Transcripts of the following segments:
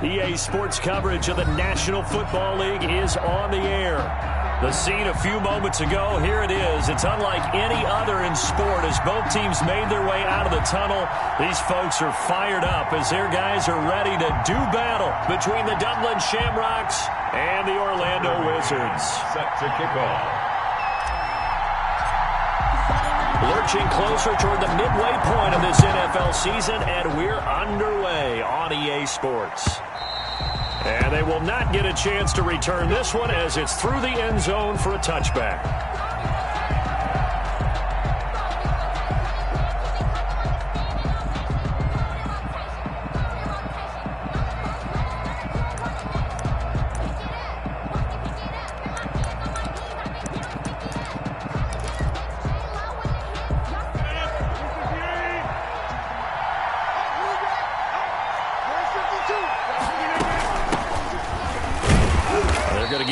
EA Sports coverage of the National Football League is on the air. The scene a few moments ago, here it is. It's unlike any other in sport as both teams made their way out of the tunnel. These folks are fired up as their guys are ready to do battle between the Dublin Shamrocks and the Orlando Wizards. Set to kick off. Lurching closer toward the midway point of this NFL season, and we're underway on EA Sports. And they will not get a chance to return this one as it's through the end zone for a touchback.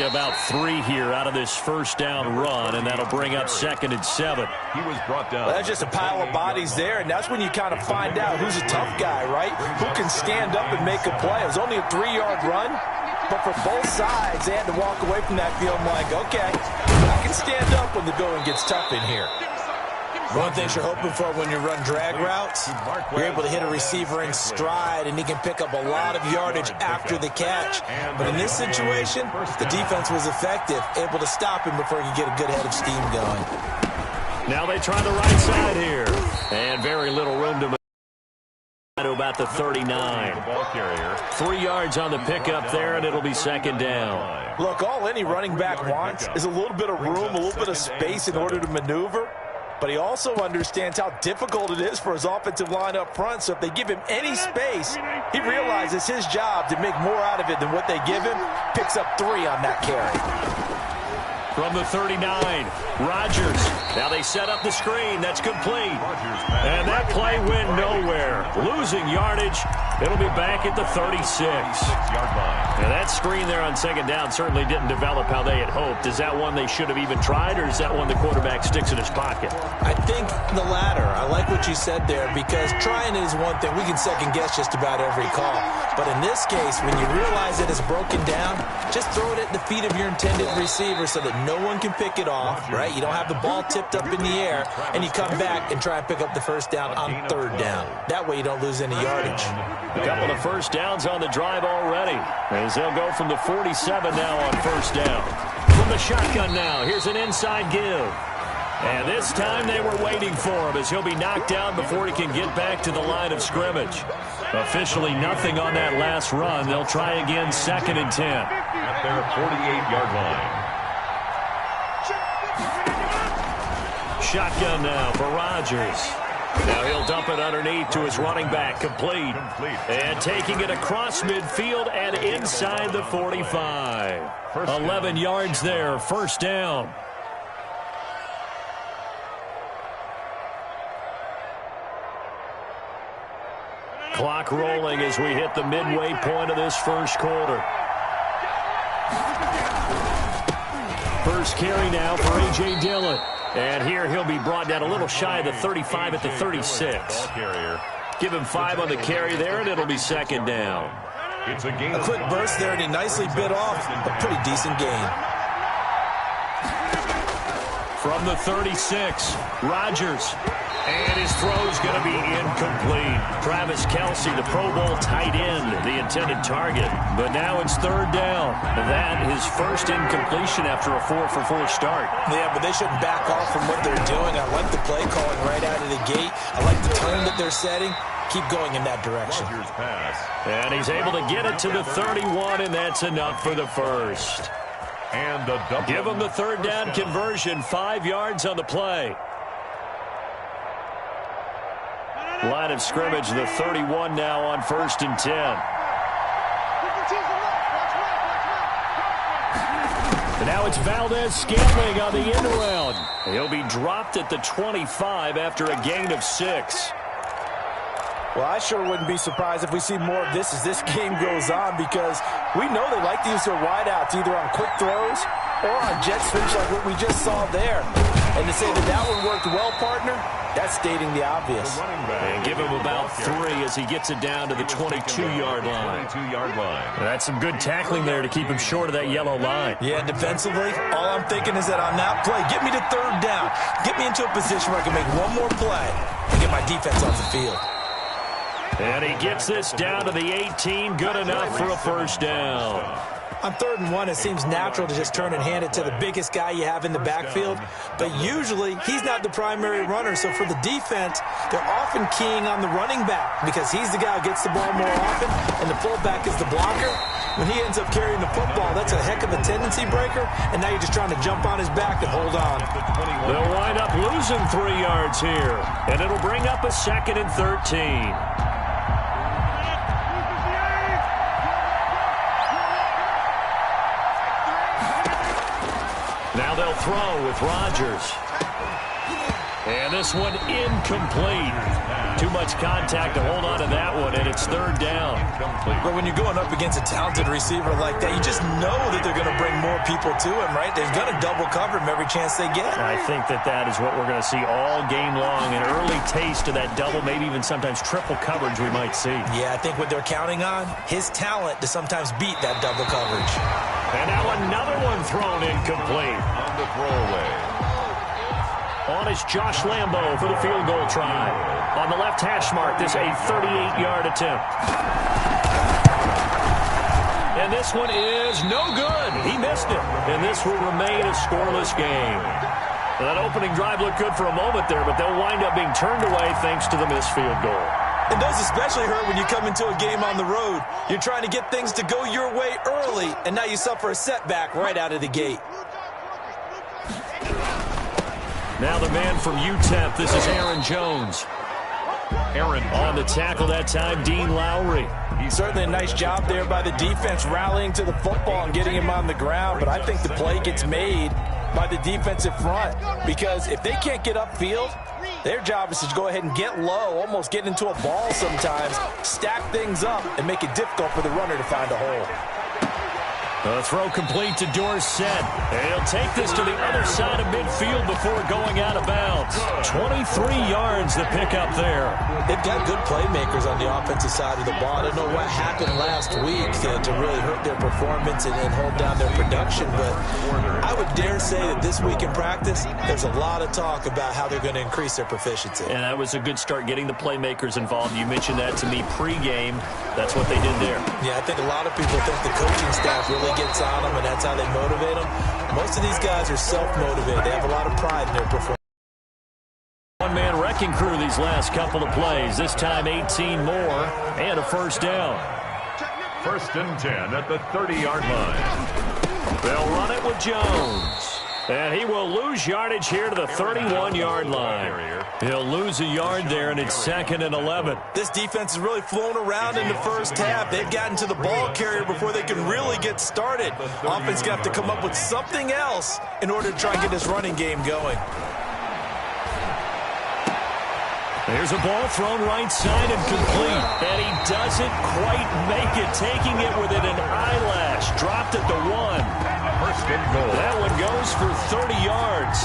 About 3 here out of this first down run, and that'll bring up 2nd and 7. He was brought down. Well, that's just a pile of bodies there, and that's when you kind of find out who's a tough guy, right? Who can stand up and make a play. It was only a 3-yard run, but for both sides, they had to walk away from that field like, okay, I can stand up when the going gets tough in here. One thing you're hoping for when you run drag routes, you're able to hit a receiver in stride, and he can pick up a lot of yardage after the catch. But in this situation, the defense was effective, able to stop him before he could get a good head of steam going. Now they try the right side here, and very little room to about the 39. 3 yards on the pickup there, and it'll be 2nd down. Look, all any running back wants is a little bit of room, a little bit of space in order to maneuver. But he also understands how difficult it is for his offensive line up front. So if they give him any space, he realizes his job to make more out of it than what they give him. Picks up 3 on that carry. From the 39, Rodgers. Now they set up the screen. That's complete. And that play went nowhere. Losing yardage. It'll be back at the 36. Now that screen there on 2nd down certainly didn't develop how they had hoped. Is that one they should have even tried, or is that one the quarterback sticks in his pocket? I think the latter. I like what you said there, because trying is one thing. We can second guess just about every call. But in this case, when you realize that it's broken down, just throw it at the feet of your intended receiver so that no one can pick it off, right? You don't have the ball tipped up in the air, and you come back and try and pick up the first down on 3rd down. That way you don't lose any yardage. A couple of first downs on the drive already, as they'll go from the 47 now on 1st down. From the shotgun now, here's an inside give. And this time they were waiting for him as he'll be knocked down before he can get back to the line of scrimmage. Officially nothing on that last run. They'll try again 2nd and 10. At their 48-yard line. Shotgun now for Rodgers. Now he'll dump it underneath to his running back. Complete. And taking it across midfield and inside the 45. 11 yards there. 1st down. Clock rolling as we hit the midway point of this first quarter. First carry now for A.J. Dillon. And here he'll be brought down a little shy of the 35 at the 36. Give him 5 on the carry there, and it'll be 2nd down. A quick burst there, and he nicely bit off a pretty decent gain. From the 36, Rodgers. And his throw's going to be incomplete. Travis Kelce, the Pro Bowl tight end, the intended target. But now it's 3rd down. That his first incompletion after a 4-for-4 start. Yeah, but they shouldn't back off from what they're doing. I like the play calling right out of the gate. I like the tone that they're setting. Keep going in that direction. And he's able to get it to the 31, and that's enough for the first. And the double. Give him the 3rd down conversion, 5 yards on the play. Line of scrimmage, the 31 now on 1st and 10. And now it's Valdez-Scantling on the end around. He'll be dropped at the 25 after a gain of 6. Well, I sure wouldn't be surprised if we see more of this as this game goes on, because we know they like to use their wideouts either on quick throws or on jet sweeps like what we just saw there. And to say that one worked well, partner, that's stating the obvious. And give him about 3 as he gets it down to the 22-yard line. That's some good tackling there to keep him short of that yellow line. Yeah, defensively, all I'm thinking is that on that play, get me to 3rd down. Get me into a position where I can make one more play and get my defense off the field. And he gets this down to the 18, good enough for a 1st down. On 3rd and 1, it seems natural to just turn and hand it to the biggest guy you have in the backfield. But usually, he's not the primary runner. So for the defense, they're often keying on the running back because he's the guy who gets the ball more often, and the fullback is the blocker. When he ends up carrying the football, that's a heck of a tendency breaker, and now you're just trying to jump on his back and hold on. They'll wind up losing 3 yards here, and it'll bring up a 2nd and 13. Now they'll throw with Rodgers. And this one incomplete. Too much contact to hold on to that one, and it's 3rd down. But when you're going up against a talented receiver like that, you just know that they're going to bring more people to him, right? They're going to double cover him every chance they get. I think that is what we're going to see all game long. An early taste of that double, maybe even sometimes triple coverage we might see. Yeah, I think what they're counting on, his talent to sometimes beat that double coverage. And now another one thrown incomplete. On the throwaway. On is Josh Lambo for the field goal try. On the left hash mark, this a 38-yard attempt. And this one is no good. He missed it. And this will remain a scoreless game. That opening drive looked good for a moment there, but they'll wind up being turned away thanks to the missed field goal. And those especially hurt when you come into a game on the road. You're trying to get things to go your way early, and now you suffer a setback right out of the gate. Now the man from UTEP, this is Aaron Jones. Aaron on the tackle that time, Dean Lowry. Certainly a nice job there by the defense rallying to the football and getting him on the ground, but I think the play gets made by the defensive front because if they can't get upfield, their job is to go ahead and get low, almost get into a ball sometimes, stack things up, and make it difficult for the runner to find a hole. A throw complete to Dorsett. And he'll take this to the other side of midfield before going out of bounds. 23 yards to pick up there. They've got good playmakers on the offensive side of the ball. I don't know what happened last week to really hurt their performance and hold down their production, but I would dare say that this week in practice, there's a lot of talk about how they're going to increase their proficiency. And that was a good start getting the playmakers involved. You mentioned that to me pregame. That's what they did there. Yeah, I think a lot of people think the coaching staff really gets on them, and that's how they motivate them. Most of these guys are self-motivated. They have a lot of pride in their performance. One-man wrecking crew these last couple of plays. This time 18 more and a 1st down. 1st and 10 at the 30-yard line. They'll run it with Jones. And he will lose yardage here to the 31-yard line. He'll lose a yard there, and it's 2nd and 11. This defense has really flown around in the first half. They've gotten to the ball carrier before they can really get started. Offense got to come up with something else in order to try and get this running game going. There's a ball thrown right side and complete. And he doesn't quite make it, taking it within an eyelash. Dropped at the 1. 1st and goal. That one goes for 30 yards.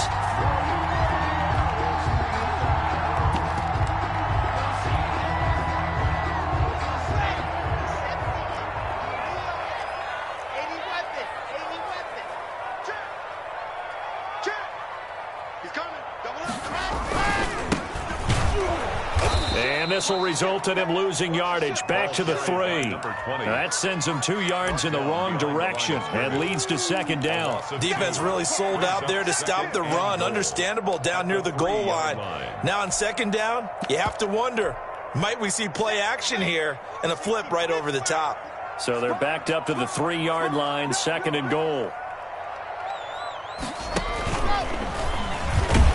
And this will result in him losing yardage back to the 3. That sends him 2 yards in the wrong direction and leads to 2nd down. Defense really sold out there to stop the run. Understandable down near the goal line. Now on 2nd down, you have to wonder, might we see play action here and a flip right over the top? So they're backed up to the 3-yard line, 2nd and goal.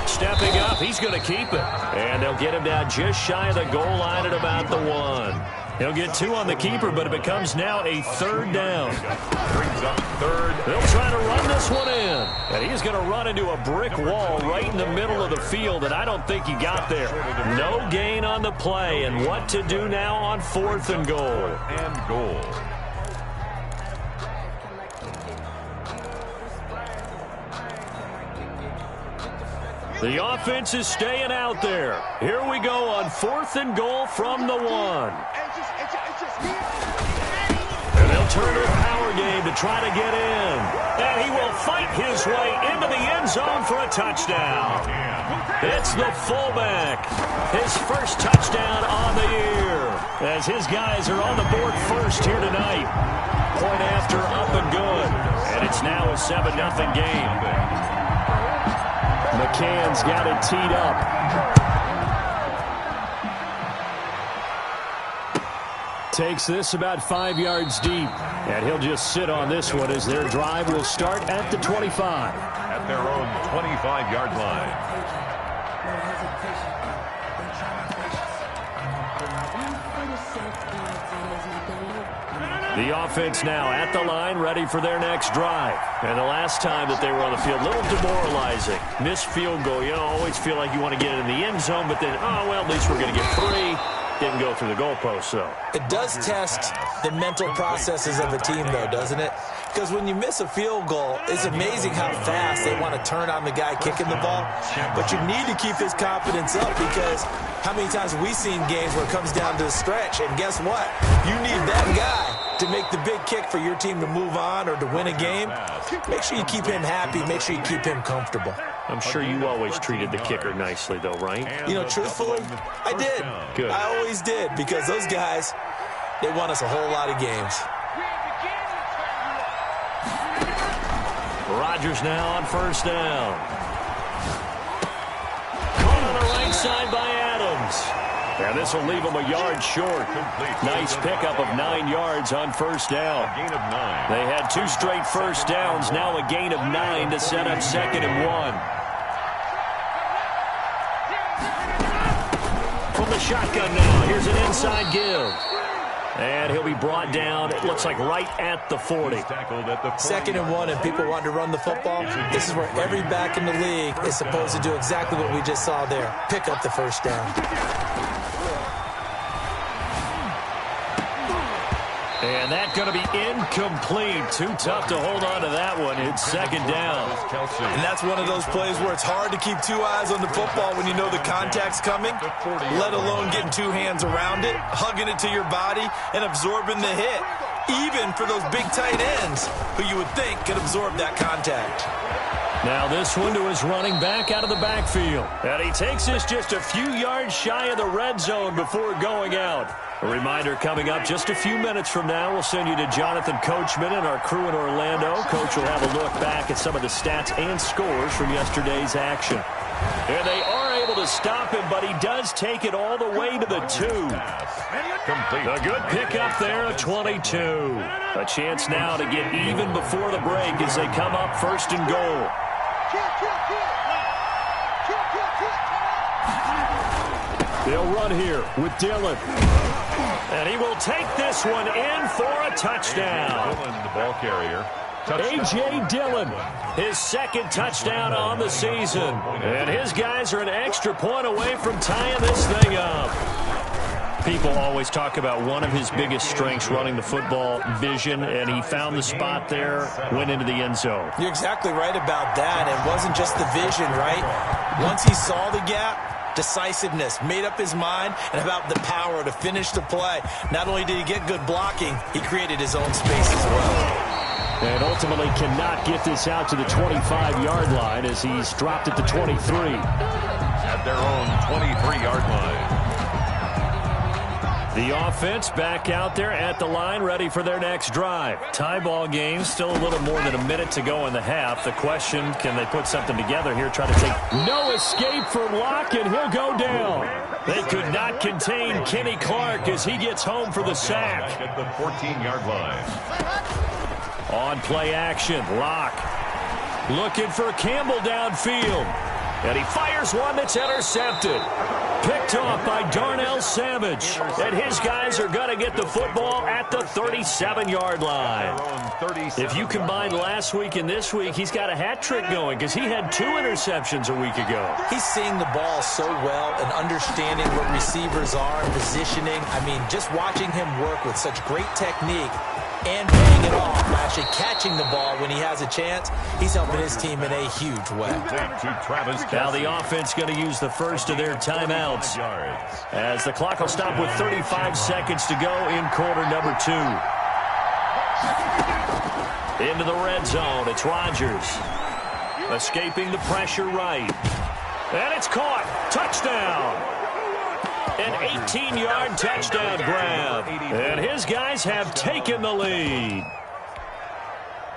Stepping up, he's going to keep it. And they'll get him down just shy of the goal line at about the 1. He'll get 2 on the keeper, but it becomes now a 3rd down. Brings up 3rd. They'll try to run this one in. And he's going to run into a brick wall right in the middle of the field, and I don't think he got there. No gain on the play, and what to do now on 4th and goal. The offense is staying out there. Here we go on 4th and goal from the 1. And they'll turn to a power game to try to get in. And he will fight his way into the end zone for a touchdown. It's the fullback. His first touchdown on the year. As his guys are on the board first here tonight. Point after up and good. And it's now a 7-0 game. McCann's got it teed up. Takes this about 5 yards deep. And he'll just sit on this one as their drive will start at the 25. At their own 25-yard line. The offense now at the line, ready for their next drive. And the last time that they were on the field, a little demoralizing. Missed field goal. You always feel like you want to get it in the end zone, but then, oh, well, at least we're going to get 3. Didn't go through the goalpost, though. It does test the mental processes of a team, though, doesn't it? Because when you miss a field goal, it's amazing how fast they want to turn on the guy kicking the ball. But you need to keep his confidence up because how many times have we seen games where it comes down to the stretch? And guess what? You need that guy to make the big kick for your team to move on or to win a game. Make sure you keep him happy. Make sure you keep him comfortable. I'm sure you always treated the kicker nicely, though, right? You know, truthfully, I did. Good. I always did because those guys, they won us a whole lot of games. Rodgers now on first down. Caught on the right side by Adams. And this will leave him a yard short. Nice pickup of 9 yards on first down. A gain of 9. They had 2 straight first downs, now a gain of 9 to set up 2nd and 1. From the shotgun now, here's an inside give. And he'll be brought down, it looks like right at the 40. 2nd and 1, and people want to run the football. This is where every back in the league is supposed to do exactly what we just saw there. Pick up the first down. And that's going to be incomplete. Too tough to hold on to that one. It's 2nd down. And that's one of those plays where it's hard to keep 2 eyes on the football when you know the contact's coming, let alone getting 2 hands around it, hugging it to your body, and absorbing the hit, even for those big tight ends who you would think could absorb that contact. Now this one to his running back out of the backfield. And he takes this just a few yards shy of the red zone before going out. A reminder coming up just a few minutes from now. We'll send you to Jonathan Coachman and our crew in Orlando. Coach will have a look back at some of the stats and scores from yesterday's action. And they are able to stop him, but he does take it all the way to the 2. Complete. A good pickup there at 22. A chance now to get even before the break as they come up 1st and goal. They'll run here with Dillon. And he will take this one in for a touchdown. Dillon, the ball carrier. A.J. Dillon, his 2nd touchdown on the season. And his guys are an extra point away from tying this thing up. People always talk about one of his biggest strengths, running the football, vision, and he found the spot there, went into the end zone. You're exactly right about that. It wasn't just the vision, right? Once he saw the gap, decisiveness, made up his mind, and about the power to finish the play. Not only did he get good blocking, he created his own space as well. And ultimately cannot get this out to the 25-yard line as he's dropped it to 23. At their own 23-yard line. The offense back out there at the line, ready for their next drive. Tie ball game, still a little more than a minute to go in the half. The question, can they put something together here, try to take no escape from Locke, and he'll go down. They could not contain Kenny Clark as he gets home for the sack. At the 14-yard line. On play action, Locke looking for Campbell downfield. And he fires one that's intercepted. Picked off by Darnell Savage. And his guys are going to get the football at the 37-yard line. If you combine last week and this week, he's got a hat trick going because he had 2 interceptions a week ago. He's seeing the ball so well and understanding what receivers are and positioning. I mean, just watching him work with such great technique, and paying it off by actually catching the ball when he has a chance. He's helping his team in a huge way. Now the offense going to use the first of their timeouts as the clock will stop with 35 seconds to go in quarter number 2. Into the red zone, it's Rodgers. Escaping the pressure right. And it's caught. Touchdown. An 18-yard touchdown grab. And his guys have taken the lead.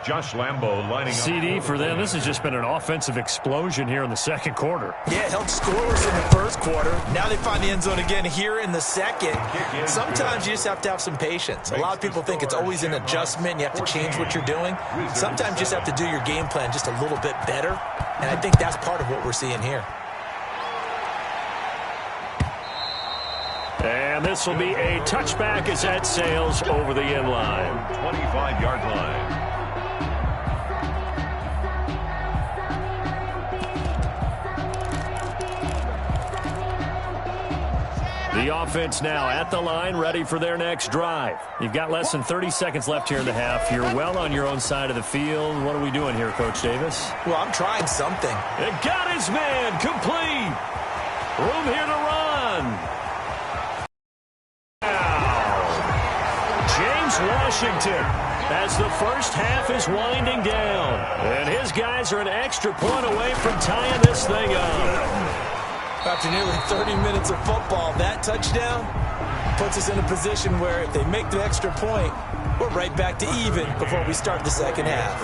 Josh Lambo lining up. CD for them. This has just been an offensive explosion here in the second quarter. Yeah, held scoreless in the first quarter. Now they find the end zone again here in the second. Sometimes you just have to have some patience. A lot of people think it's always an adjustment. You have to change what you're doing. Sometimes you just have to do your game plan just a little bit better. And I think that's part of what we're seeing here. And this will be a touchback as that sails over the end line. 25-yard line. The offense now at the line, ready for their next drive. You've got less than 30 seconds left here in the half. You're well on your own side of the field. What are we doing here, Coach Davis? Well, I'm trying something. It got his man complete. Room here to run. James Washington as the first half is winding down. And his guys are an extra point away from tying this thing up. After nearly 30 minutes of football, that touchdown puts us in a position where if they make the extra point, we're right back to even before we start the second half.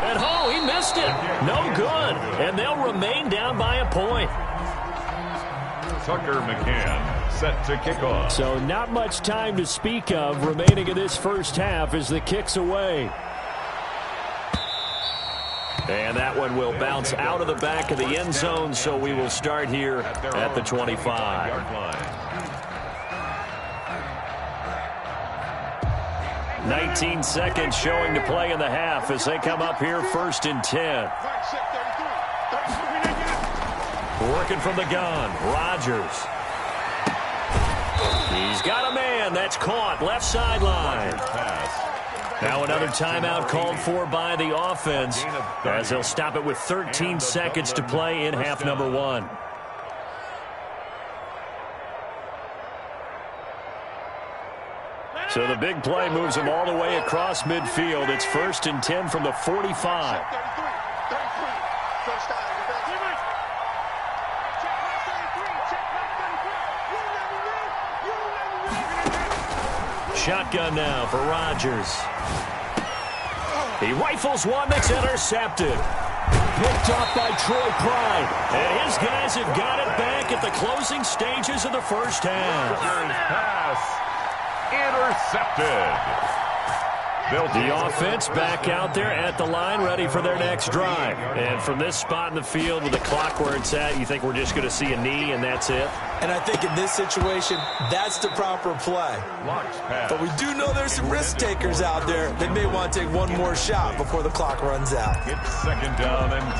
And he missed it. No good. And they'll remain down by a point. Tucker McCann set to kick off. So not much time to speak of remaining in this first half as the kick's away. And that one will bounce out of the back of the end zone, so we will start here at the 25. 19 seconds showing to play in the half as they come up here first and 10. Working from the gun, Rodgers. He's got a man that's caught left sideline. Now another timeout called for by the offense as they'll stop it with 13 seconds to play in half number 1. So the big play moves them all the way across midfield. It's first and 10 from the 45. Shotgun now for Rodgers. He rifles one that's intercepted. Picked off by Troy Pride. And his guys have got it back at the closing stages of the first half. Pass intercepted. The offense back out there at the line, ready for their next drive. And from this spot in the field with the clock where it's at, you think we're just going to see a knee and that's it? And I think in this situation, that's the proper play. But we do know there's some risk takers out there that may want to take one more shot before the clock runs out. It's second down and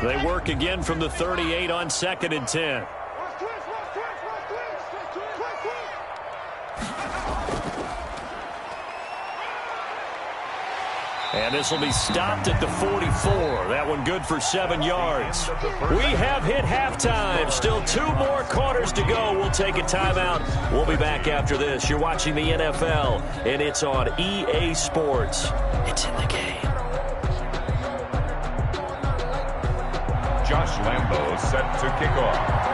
10. They work again from the 38 on second and 10. And this will be stopped at the 44. That one good for 7 yards. We have hit halftime. Still 2 more quarters to go. We'll take a timeout. We'll be back after this. You're watching the NFL, and it's on EA Sports. It's in the game. Josh Lambo set to kick off.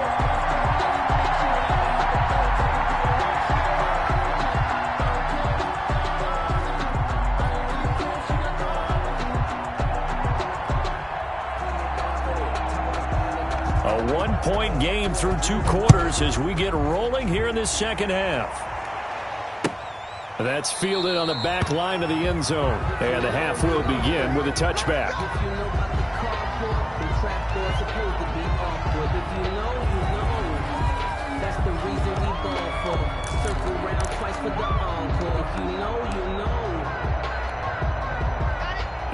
A 1-point game through 2 quarters as we get rolling here in this second half. That's fielded on the back line of the end zone. And the half will begin with a touchback.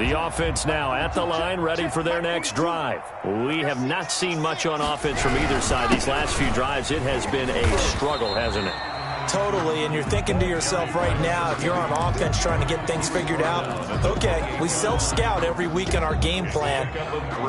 The offense now at the line, ready for their next drive. We have not seen much on offense from either side. These last few drives, it has been a struggle, hasn't it? Totally, and you're thinking to yourself right now, if you're on offense trying to get things figured out, okay, we self-scout every week in our game plan.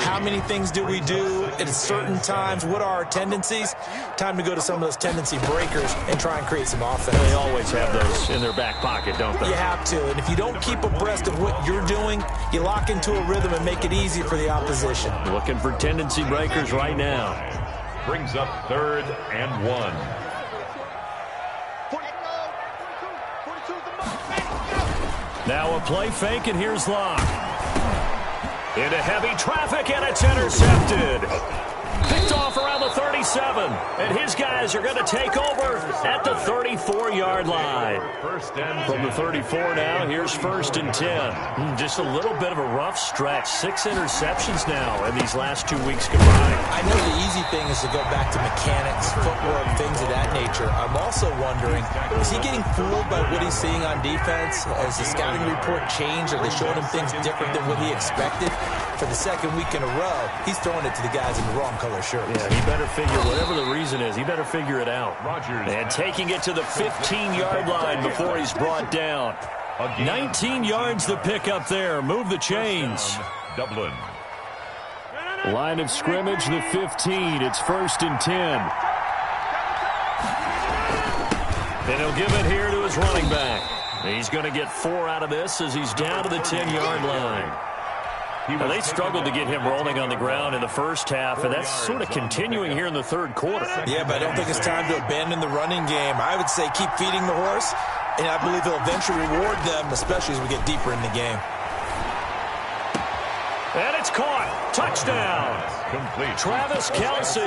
How many things do we do at certain times? What are our tendencies? Time to go to some of those tendency breakers and try and create some offense. They always have those in their back pocket, don't they? You have to, and if you don't keep abreast of what you're doing, you lock into a rhythm and make it easy for the opposition. Looking for tendency breakers right now. Brings up 3rd and 1. Now a play fake, and here's Locke. Into heavy traffic, and it's intercepted. Picked off around the 37, and his guys are going to take over at the 34-yard line. From the 34 now, here's 1st and 10. Just a little bit of a rough stretch. 6 interceptions now in these last 2 weeks combined. I know the easy thing is to go back to mechanics, footwork, things of that nature. I'm also wondering, is he getting fooled by what he's seeing on defense? Has the scouting report changed? Are they showing him things different than what he expected? For the second week in a row, he's throwing it to the guys in the wrong color shirts. Yeah, he better figure, whatever the reason is, he better figure it out. And taking it to the 15-yard line before he's brought down. 19 yards to pick up there. Move the chains. Dublin. Line of scrimmage, the 15. It's 1st and 10. And he'll give it here to his running back. He's going to get 4 out of this as he's down to the 10-yard line. Now, they struggled to get him rolling on the ground in the first half, and that's sort of continuing here in the third quarter. Yeah, but I don't think it's time to abandon the running game. I would say keep feeding the horse, and I believe he'll eventually reward them, especially as we get deeper in the game. And it's caught. Touchdown. Complete. Travis Kelce,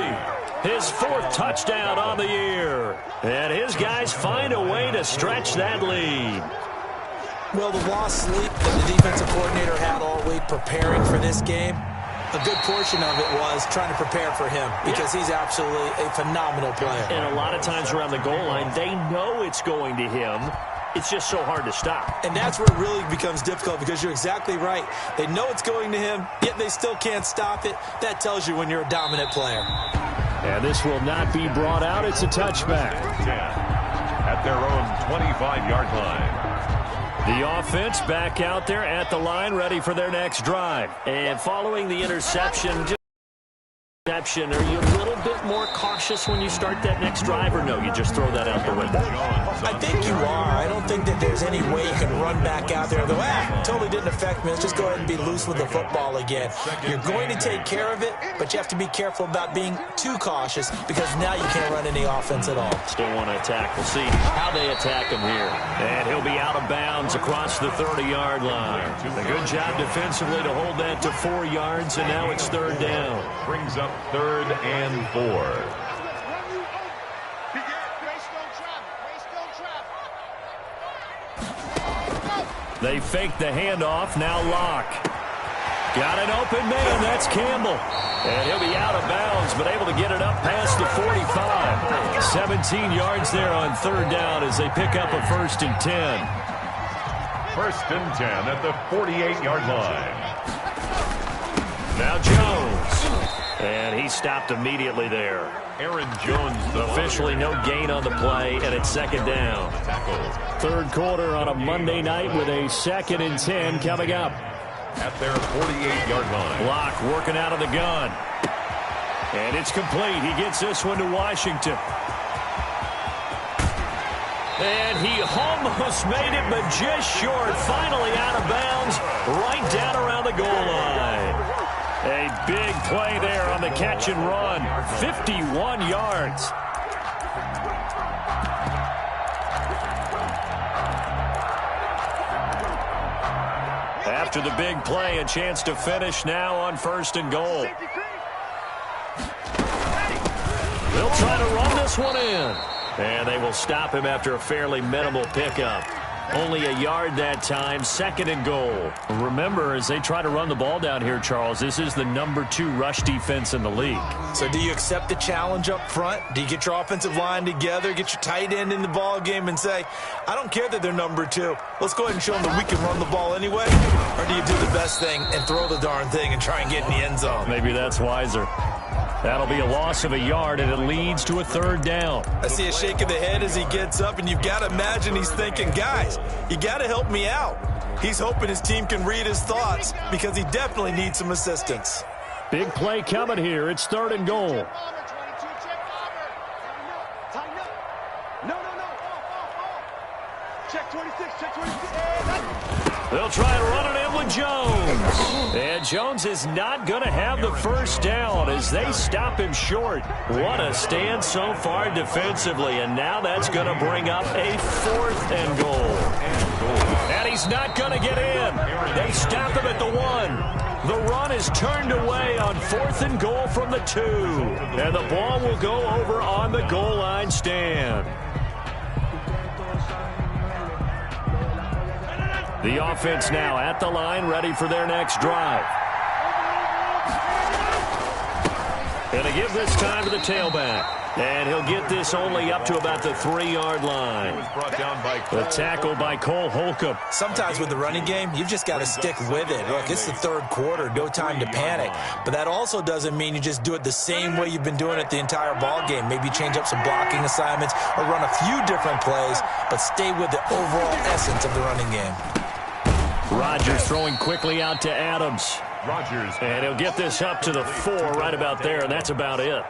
his 4th touchdown on the year. And his guys find a way to stretch that lead. Well, the lost sleep that the defensive coordinator had all week preparing for this game, a good portion of it was trying to prepare for him because he's absolutely a phenomenal player. And a lot of times around the goal line, they know it's going to him. It's just so hard to stop. And that's where it really becomes difficult because you're exactly right. They know it's going to him, yet they still can't stop it. That tells you when you're a dominant player. And this will not be brought out. It's a touchback. 10 at their own 25-yard line. The offense back out there at the line, ready for their next drive. And following the interception, are you a little bit more cautious when you start that next drive, or no, you just throw that out the window? I think you are. I don't think that there's any way you can run back out there and go, totally didn't affect me. Let's just go ahead and be loose with the football again. You're going to take care of it, but you have to be careful about being too cautious because now you can't run any offense at all. Still want to attack. We'll see how they attack him here. And he'll be out of bounds across the 30-yard line. A good job defensively to hold that to 4 yards, and now it's 3rd down. Brings up 3rd and 4. They fake the handoff. Now Locke. Got an open man. That's Campbell. And he'll be out of bounds, but able to get it up past the 45. 17 yards there on 3rd down as they pick up a 1st and 10. 1st and 10 at the 48-yard line. Now Jones. And he stopped immediately there. Aaron Jones. Officially no gain on the play, and it's 2nd down. Third quarter on a Monday night with a 2nd and 10 coming up. At their 48-yard line. Locke working out of the gun. And it's complete. He gets this one to Washington. And he almost made it, but just short. Finally out of bounds, right down around the goal line. A big play there on the catch and run. 51 yards. After the big play, a chance to finish now on 1st and goal. They'll try to run this one in. And they will stop him after a fairly minimal pickup. Only a yard that time, 2nd and goal. Remember, as they try to run the ball down here, Charles, this is the #2 rush defense in the league. So do you accept the challenge up front? Do you get your offensive line together, get your tight end in the ball game and say, I don't care that they're #2. Let's go ahead and show them that we can run the ball anyway? Or do you do the best thing and throw the darn thing and try and get in the end zone? Maybe that's wiser. That'll be a loss of a yard, and it leads to a 3rd down. I see a shake of the head as he gets up, and you've got to imagine he's thinking, guys, you got to help me out. He's hoping his team can read his thoughts because he definitely needs some assistance. Big play coming here. It's 3rd and goal. They'll try and run it in with Jones. And Jones is not going to have the 1st down as they stop him short. What a stand so far defensively. And now that's going to bring up a 4th and goal. And he's not going to get in. They stop him at the 1. The run is turned away on 4th and goal from the 2. And the ball will go over on the goal line stand. The offense now at the line, ready for their next drive. Going to give this time to the tailback. And he'll get this only up to about the 3-yard line. The tackle by Cole Holcomb. Sometimes with the running game, you've just got to stick with it. Look, it's the 3rd quarter, no time to panic. But that also doesn't mean you just do it the same way you've been doing it the entire ball game. Maybe change up some blocking assignments or run a few different plays, but stay with the overall essence of the running game. Rodgers throwing quickly out to Adams. And he'll get this up to the 4 right about there, and that's about it.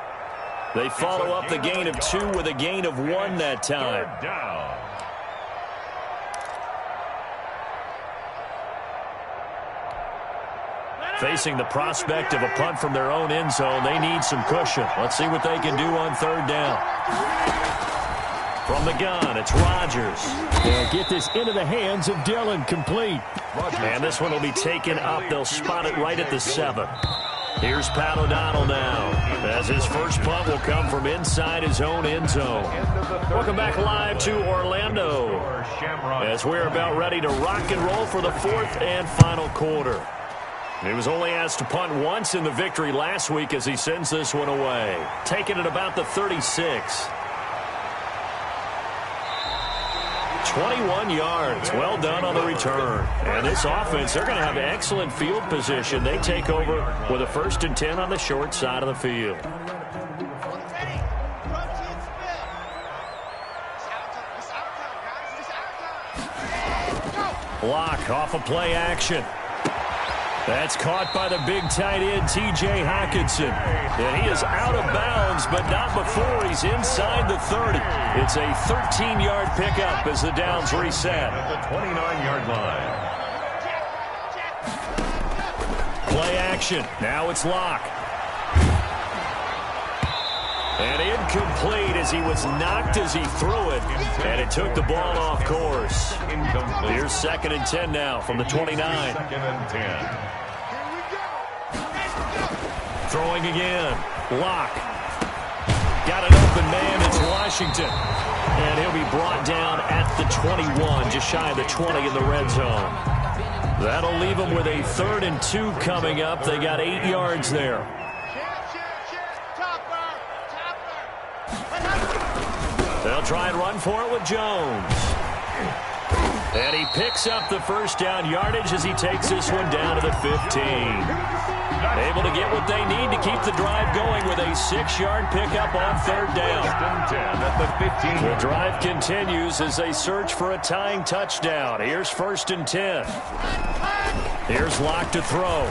They follow up the gain of 2 with a gain of 1 that time. Facing the prospect of a punt from their own end zone, they need some cushion. Let's see what they can do on 3rd down. From the gun, it's Rodgers. They'll get this into the hands of Dillon, complete. And this one will be taken up. They'll spot it right at the 7. Here's Pat O'Donnell now, as his first punt will come from inside his own end zone. Welcome back live to Orlando, as we're about ready to rock and roll for the 4th and final quarter. He was only asked to punt once in the victory last week as he sends this one away. Taking it about the 36. 21 yards. Well done on the return. And this offense, they're going to have excellent field position. They take over with a 1st and 10 on the short side of the field. Block off a play action. That's caught by the big tight end, T.J. Hockenson. And he is out of bounds, but not before he's inside the 30. It's a 13-yard pickup as the downs reset. At the 29-yard line. Play action. Now it's Locke. And incomplete as he was knocked as he threw it. And it took the ball off course. Here's 2nd and 10 now from the 29. 2nd and 10. Throwing again. Locke. Got an open man. It's Washington. And he'll be brought down at the 21, just shy of the 20 in the red zone. That'll leave them with a 3rd and 2 coming up. They got 8 yards there. They'll try and run for it with Jones. And he picks up the 1st down yardage as he takes this one down to the 15. Able to get what they need to keep the drive going with a 6-yard pickup on 3rd down. At the 15. The drive continues as they search for a tying touchdown. Here's 1st and 10. Here's Locke to throw.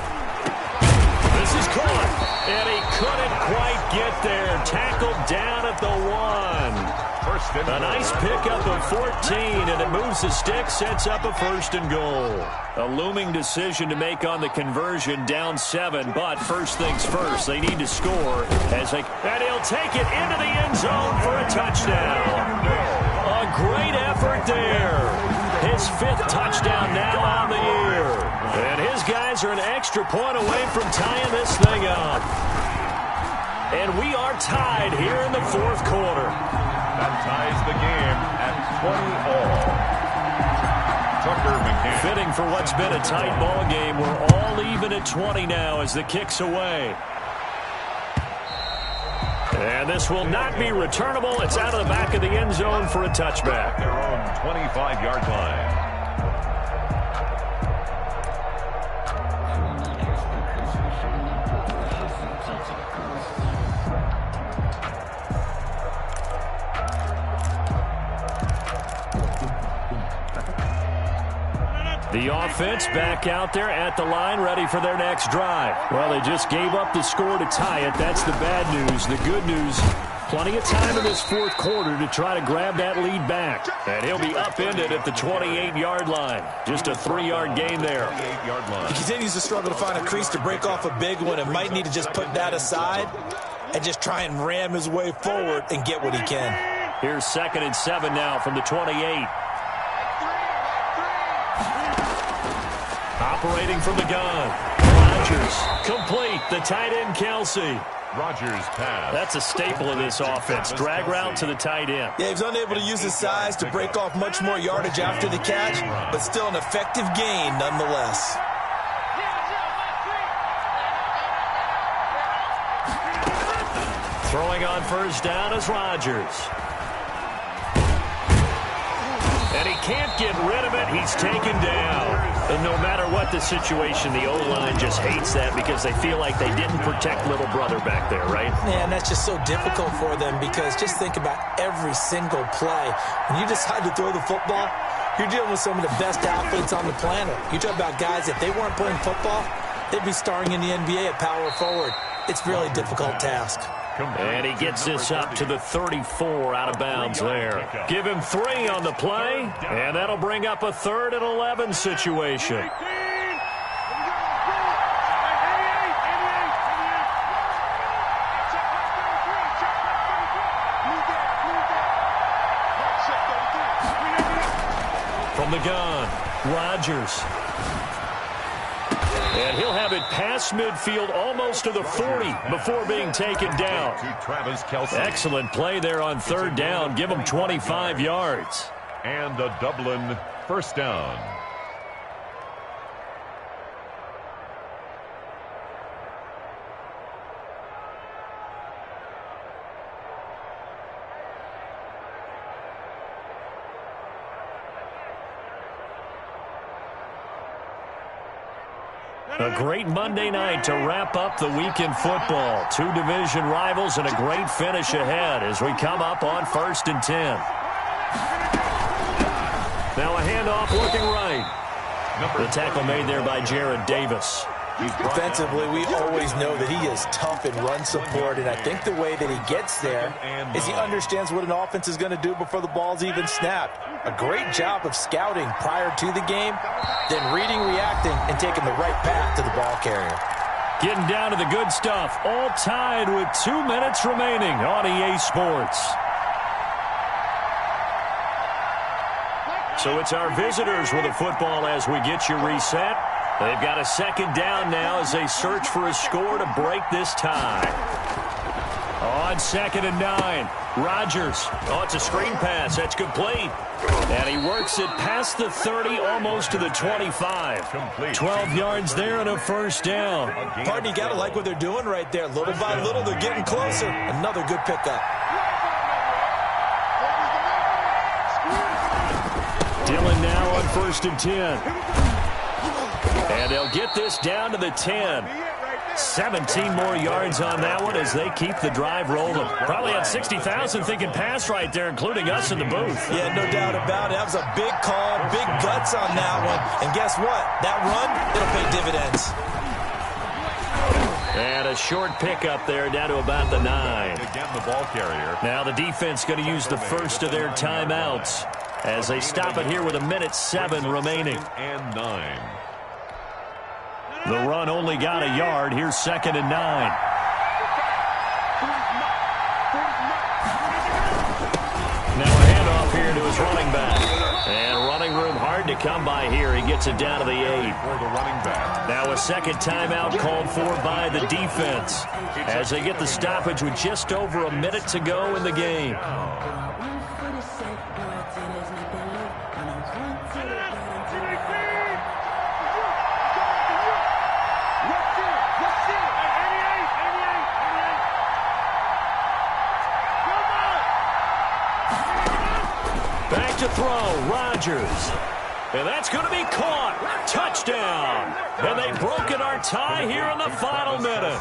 This is caught. And he couldn't quite get there. Tackled down at the 1. A nice pickup of 14, and it moves the stick, sets up a 1st and goal. A looming decision to make on the conversion, down 7, but first things first, they need to score. And he'll take it into the end zone for a touchdown. A great effort there. His 5th touchdown now on the year. And his guys are an extra point away from tying this thing up. And we are tied here in the 4th quarter. That ties the game at 20 all. Fitting for what's been a tight ball game. We're all even at 20 now as the kick's away. And this will not be returnable. It's out of the back of the end zone for a touchback. Their own 25-yard line. The offense back out there at the line, ready for their next drive. Well, they just gave up the score to tie it. That's the bad news. The good news, plenty of time in this fourth quarter to try to grab that lead back. And he'll be upended at the 28-yard line. Just a 3-yard gain there. He continues to struggle to find a crease to break off a big one and might need to just put that aside and just try and ram his way forward and get what he can. Here's 2nd and 7 now from the 28. Operating from the gun. Rodgers complete. The tight end, Kelsey. Rodgers pass. That's a staple of this offense. Drag route to the tight end. Yeah, he's unable to use his size to break off much more yardage after the catch, but still an effective gain nonetheless. Throwing on first down is Rodgers. And he can't get rid of it. He's taken down. And no matter what the situation, the O-line just hates that because they feel like they didn't protect little brother back there, right? Yeah, and that's just so difficult for them because just think about every single play. When you decide to throw the football, you're dealing with some of the best athletes on the planet. You talk about guys, if they weren't playing football, they'd be starring in the NBA at power forward. It's a really difficult task. And he gets this up to the 34 out of bounds there. Give him 3 on the play, and that'll bring up a 3rd and 11 situation. From the gun, Rodgers. And he'll have it past midfield almost to the 40 before being taken down. Excellent play there on 3rd down. Give him 25 yards. And a Dublin first down. A great Monday night to wrap up the weekend football. 2 division rivals and a great finish ahead as we come up on 1st and 10. Now a handoff looking right. The tackle made there by Jared Davis. Defensively, we always know that he is tough in run support, and I think the way that he gets there is he understands what an offense is going to do before the ball's even snapped. A great job of scouting prior to the game, then reading, reacting, and taking the right path to the ball carrier. Getting down to the good stuff, all tied with 2 minutes remaining on EA Sports. So it's our visitors with the football as we get you reset. They've got a 2nd down now as they search for a score to break this tie. On 2nd and 9, Rodgers. Oh, it's a screen pass. That's complete. And he works it past the 30, almost to the 25. 12 yards there and a first down. Pardon, you got to like what they're doing right there. Little by little, they're getting closer. Another good pickup. Dillon now on 1st and 10. And they'll get this down to the 10. 17 more yards on that one as they keep the drive rolling. Probably had 60,000 thinking pass right there, including us in the booth. Yeah, no doubt about it. That was a big call, big guts on that one. And guess what? That run, it'll pay dividends. And a short pickup there down to about the 9. Again, the ball carrier. Now the defense going to use the first of their timeouts as they stop it here with 1:07 remaining. And 9. The run only got a yard. Here's 2nd and 9. Now a handoff here to his running back. And running room hard to come by here. He gets it down to the 8. For the running back. Now a 2nd timeout called for by the defense as they get the stoppage with just over a minute to go in the game. Chargers. And that's going to be caught. Touchdown. And they've broken our tie here in the final minute.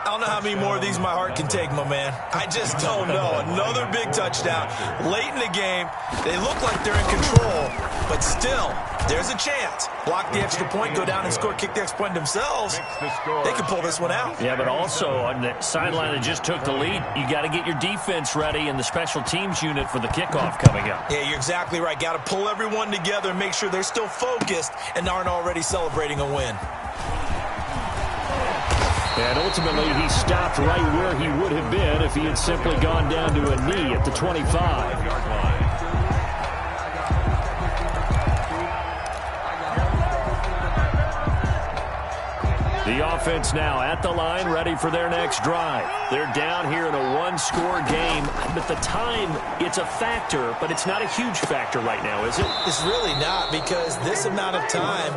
I don't know how many more of these my heart can take, my man. I just don't know. Another big touchdown late in the game. They look like they're in control, but still, there's a chance. Block the extra point, go down and score, kick the extra point themselves. They can pull this one out. Yeah, but also on the sideline that just took the lead, you got to get your defense ready and the special teams unit for the kickoff coming up. Yeah, you're exactly right. Got to pull everyone together and make sure they're still focused and aren't already celebrating a win. And ultimately, he stopped right where he would have been if he had simply gone down to a knee at the 25-yard line. The offense now at the line, ready for their next drive. They're down here in a one-score game. But the time, it's a factor, but it's not a huge factor right now, is it? It's really not, because this amount of time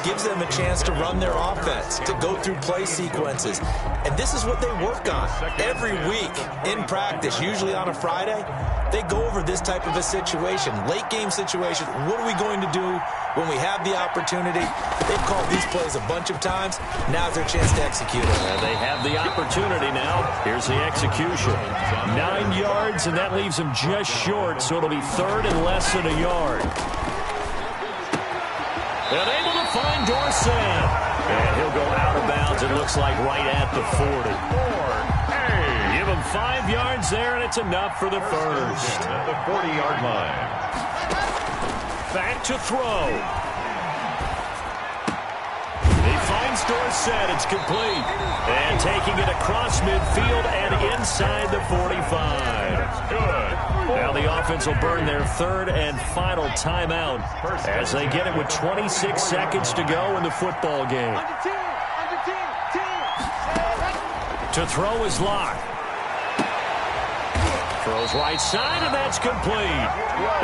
gives them a chance to run their offense, to go through play sequences. And this is what they work on every week in practice, usually on a Friday. They go over this type of a situation, late game situation. What are we going to do when we have the opportunity? They've called these plays a bunch of times. Now's their chance to execute it. And they have the opportunity now. Here's the execution. 9 yards, and that leaves them just short, so it'll be third and less than a yard. And able to find Dorsett. And he'll go out of bounds, it looks like right at the 40. Give him 5 yards there, and it's enough for the first. At the 40-yard line. Back to throw. He finds Dorsett. It's complete. And taking it across midfield and inside the 45. Good. Now the offense will burn their third and final timeout as they get it with 26 seconds to go in the football game. To throw is Locke. Throws right side, and that's complete.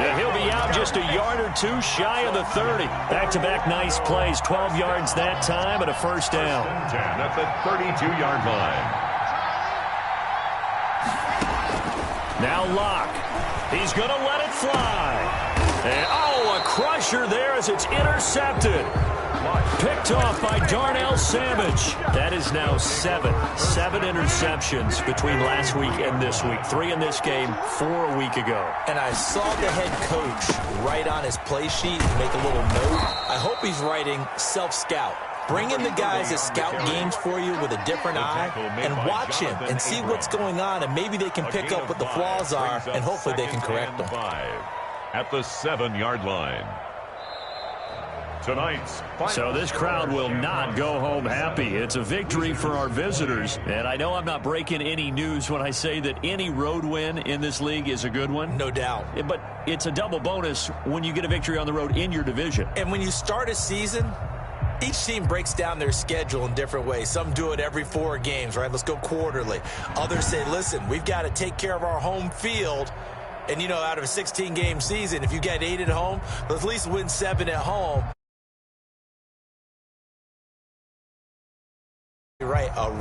And he'll be out just a yard or two shy of the 30. Back-to-back nice plays. 12 yards that time and a first down. 10 at the 32-yard line. Now Locke. He's going to let it fly. And, a crusher there as it's intercepted. Picked off by Darnell Savage. That is now seven interceptions between last week and this week. 3 in this game, 4 a week ago. And I saw the head coach write on his play sheet, make a little note. I hope he's writing self-scout. Bring in the guys that scout games for you with a different eye and watch him and see what's going on, and maybe they can pick up what the flaws are, and hopefully they can correct them. At the 7-yard line. So this crowd will not go home happy. It's a victory for our visitors. And I know I'm not breaking any news when I say that any road win in this league is a good one. No doubt. But it's a double bonus when you get a victory on the road in your division. And when you start a season, each team breaks down their schedule in different ways. Some do it every 4 games, right? Let's go quarterly. Others say, listen, we've got to take care of our home field. And, out of a 16-game season, if you get 8 at home, let's at least win 7 at home. You're right.